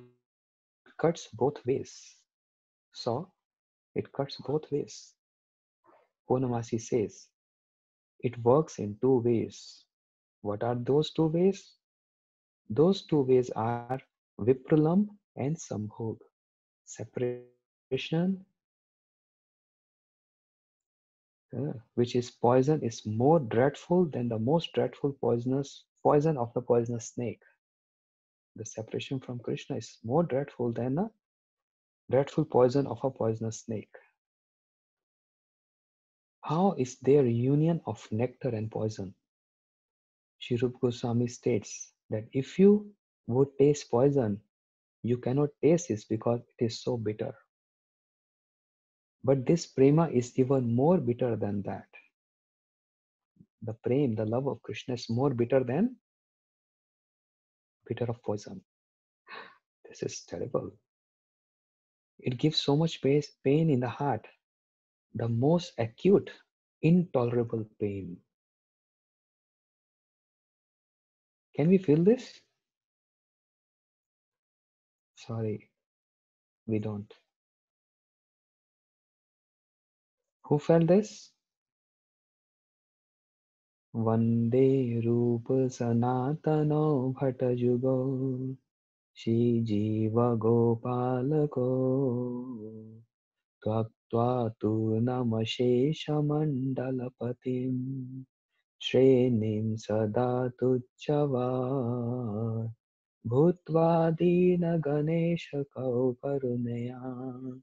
cuts both ways. Saw, it cuts both ways. Purnamasi says it works in two ways. What are those two ways? Those two ways are Vipralam and Sambhog. Separation, which is poison, is more dreadful than the most dreadful poison of the poisonous snake. The separation from Krishna is more dreadful than the dreadful poison of a poisonous snake. How is there union of nectar and poison? Sri Rupa Goswami states that if you would taste poison, you cannot taste it because it is so bitter. But this prema is even more bitter than that. The prem, the love of Krishna is more bitter than bitter of poison. This is terrible. It gives so much pain in the heart, the most acute, intolerable pain. Can we feel this? Sorry, we don't. Who felt this? Vande Rupa Sanatano Bhattajugo Shri Jiva Gopalako Twakta Tu Namasheshamandalapatim Shrenim Sada Tuchava Bhutva Dina Ganesha Kaukarunaya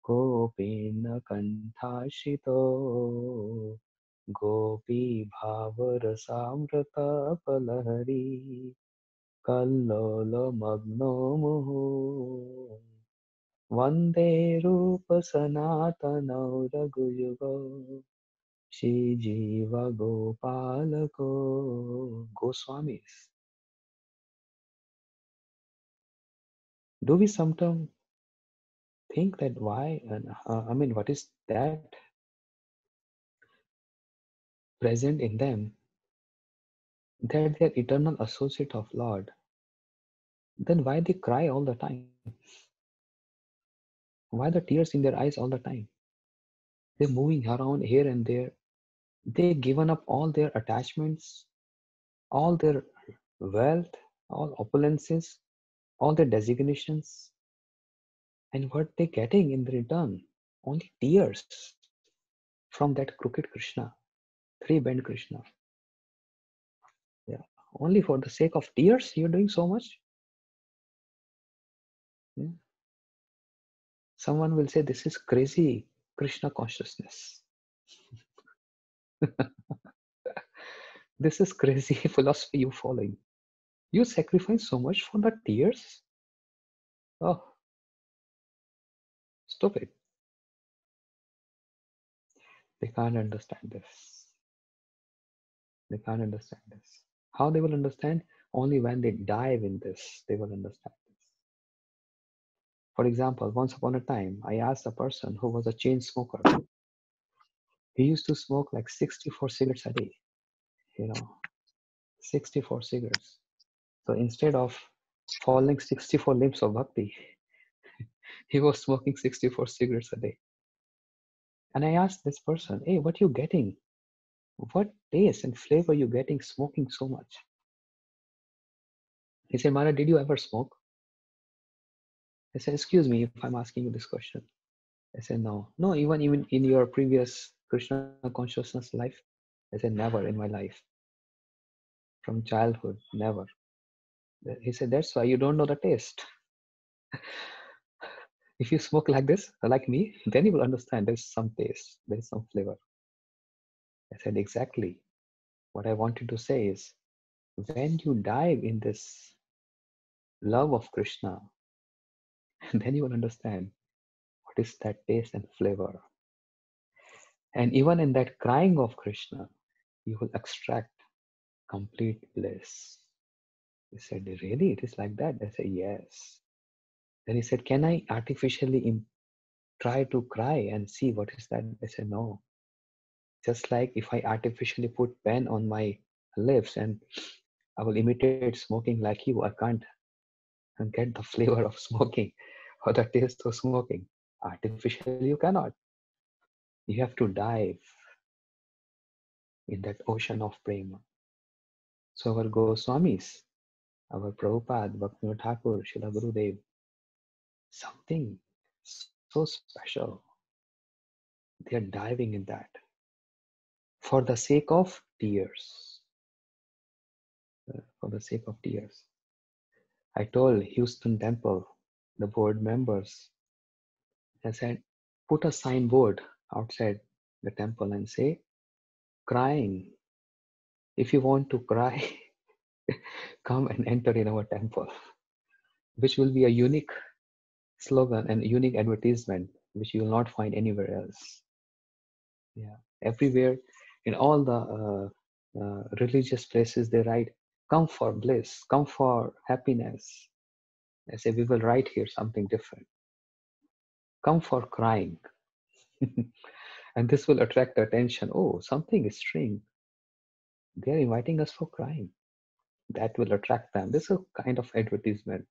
Gopina Kanthashito Gopi Bhavarasamrata Palahari Kallolo Magno Muhu Vande Rupa Sanatana Raghuyugo Shri Jiva Gopalako Goswamis. Do we sometimes think that why, and what is that present in them that they're eternal associate of Lord? Then why they cry all the time? Why the tears in their eyes all the time? They're moving around here and there. They've given up all their attachments, all their wealth, all opulences, all their designations. And what they're getting in return? Only tears from that crooked Krishna, three-bent Krishna. Yeah. Only for the sake of tears, you're doing so much? Yeah. Someone will say this is crazy Krishna consciousness. This is crazy philosophy you following. You sacrifice so much for the tears? Oh, stupid. They can't understand this. They can't understand this. How they will understand? Only when they dive in this, they will understand this. For example, once upon a time, I asked a person who was a chain smoker. He used to smoke like 64 cigarettes a day. 64 cigarettes. So instead of following 64 limbs of bhakti, he was smoking 64 cigarettes a day. And I asked this person, hey, what you getting? What taste and flavor you getting smoking so much? He said, Mara, did you ever smoke? I said, excuse me if I'm asking you this question. I said, no. No, even in your previous Krishna consciousness life? I said, never in my life. From childhood, never. He said, that's why you don't know the taste. If you smoke like this, like me, then you will understand there's some taste, there's some flavor. I said, exactly. What I wanted to say is, when you dive in this love of Krishna, then you will understand what is that taste and flavor. And even in that crying of Krishna, you will extract complete bliss. He said, really? It is like that? I said, yes. Then he said, can I artificially try to cry and see what is that? I said, no. Just like if I artificially put pen on my lips and I will imitate smoking like you, I can't get the flavor of smoking or the taste of smoking. Artificially, you cannot. You have to dive in that ocean of prema. So our Goswamis, our Prabhupada, Bhaktivinoda Thakur, Srila Gurudev, something so special. They are diving in that for the sake of tears. For the sake of tears. I told Houston Temple, the board members, I said, put a signboard outside the temple and say, crying. If you want to cry, come and enter in our temple, which will be a unique slogan and unique advertisement, which you will not find anywhere else. Yeah, everywhere, in all the religious places, they write, come for bliss, come for happiness. I say, we will write here something different. Come for crying. And this will attract attention. Oh, something is strange. They are inviting us for crying. That will attract them. This is a kind of advertisement.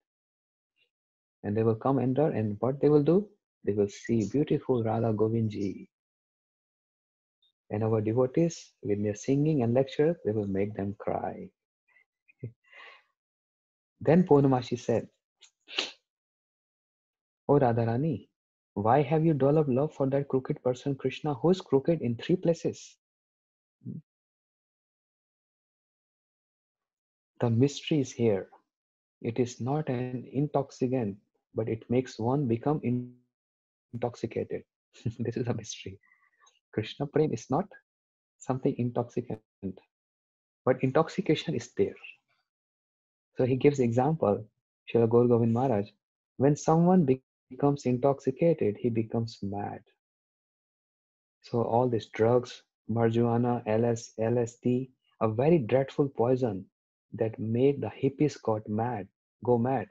And they will come enter, and what they will do? They will see beautiful Radha Govindji. And our devotees, with their singing and lecture, they will make them cry. Then Purnamashi said, Oh Radharani, why have you developed love for that crooked person Krishna who is crooked in 3 places? The mystery is here. It is not an intoxicant, but it makes one become intoxicated. This is a mystery. Krishna Prem is not something intoxicant, but intoxication is there. So he gives example, Srila Gaur Govind Maharaj, when someone becomes intoxicated, he becomes mad. So all these drugs, marijuana, LSD, a very dreadful poison that made the hippies go mad.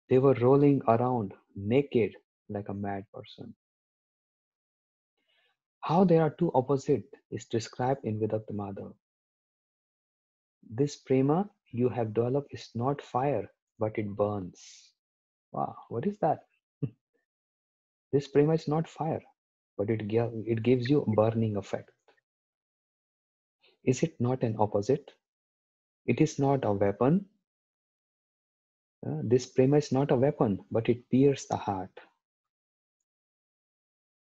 They were rolling around naked like a mad person. How there are two opposite is described in Vidakta Madhav. This prema you have developed is not fire, but it burns. Wow, what is that? This prema is not fire, but it gives you a burning effect. Is it not an opposite? It is not a weapon. This prema is not a weapon, but it pierces the heart.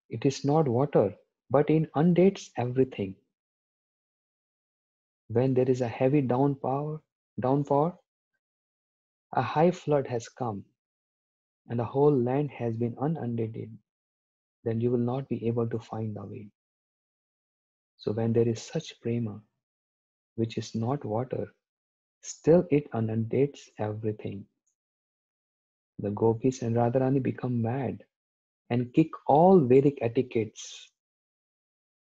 It is not water, but it inundates everything. When there is a heavy downpour, a high flood has come, and the whole land has been inundated, then you will not be able to find the way. So when there is such prema, which is not water, still it inundates everything. The gopis and Radharani become mad and kick all Vedic etiquettes.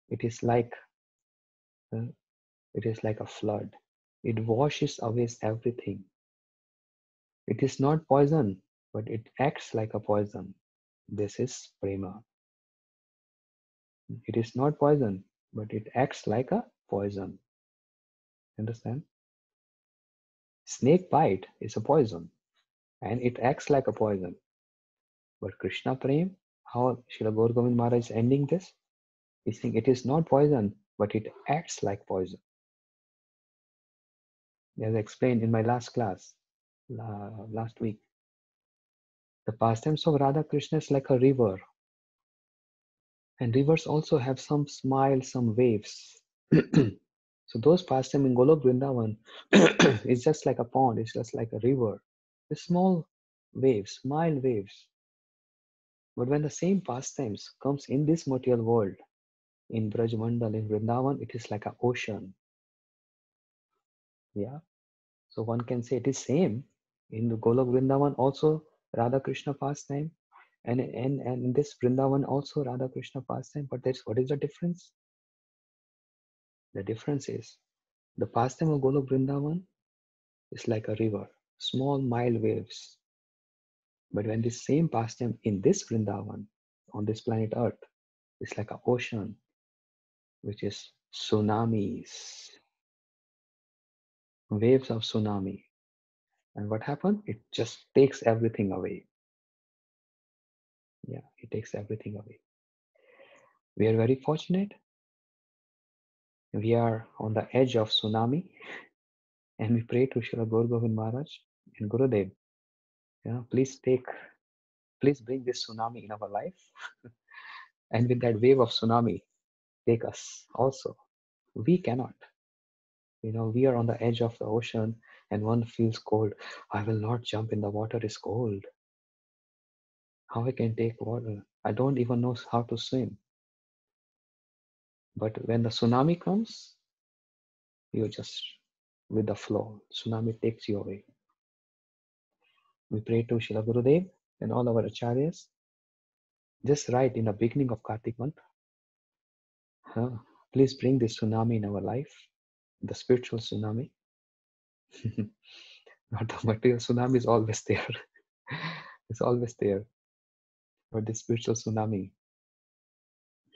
It is like uh, it is like a flood. It washes away everything. It is not poison, but it acts like a poison. This is prema. It is not poison, but it acts like a poison. Understand? Snake bite is a poison, and it acts like a poison. But Krishna Prem, how Srila Gaur Govind Maharaj is ending this? He's saying it is not poison, but it acts like poison. As I explained in my last class, last week, the pastimes of Radha Krishna is like a river. And rivers also have some smile, some waves. So those pastimes in Golok Vrindavan is just like a pond, it's just like a river. The small waves, mild waves. But when the same pastimes comes in this material world, in Braj Mandal, in Vrindavan, it is like an ocean. Yeah. So one can say it is same. In the Golok Vrindavan also Radha Krishna pastime. And in this Vrindavan also Radha Krishna pastime. But that's what is the difference? The difference is the pastime of Golok Vrindavan is like a river, small mild waves. But when this same pastime in this Vrindavan, on this planet Earth, is like an ocean, which is tsunamis, waves of tsunami. And what happened? It just takes everything away. Yeah, it takes everything away. We are very fortunate. We are on the edge of tsunami, and we pray to Srila Gaur Govind Maharaj and Gurudev. Yeah, please bring this tsunami in our life, and with that wave of tsunami, take us also. We cannot. We are on the edge of the ocean, and one feels cold. I will not jump in the water. It's cold. How I can take water? I don't even know how to swim. But when the tsunami comes, you're just with the flow. Tsunami takes you away. We pray to Srila Gurudev and all our acharyas. Just right in the beginning of Kartik month, please bring this tsunami in our life, the spiritual tsunami. Not the material tsunami is always there. It's always there. But the spiritual tsunami,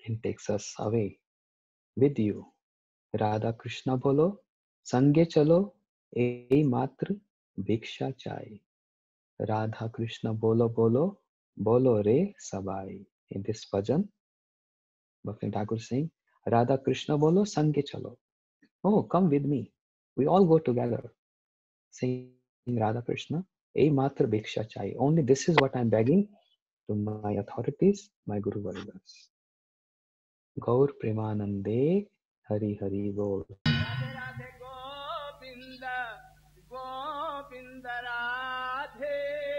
it takes us away with you. Radha Krishna bolo, sange chalo, ei matra bhiksha chai. Radha Krishna bolo bolo, bolo re sabai. In this bhajan, Bhakti Thakur saying, Radha Krishna bolo, sange chalo. Oh, come with me. We all go together. Saying Radha Krishna, ei matra bhiksha chai. Only this is what I'm begging to my authorities, my Guru Vargas. Gaur Premanande, Hari Hari Bol. Radhe Radhe Govinda Govinda Radhe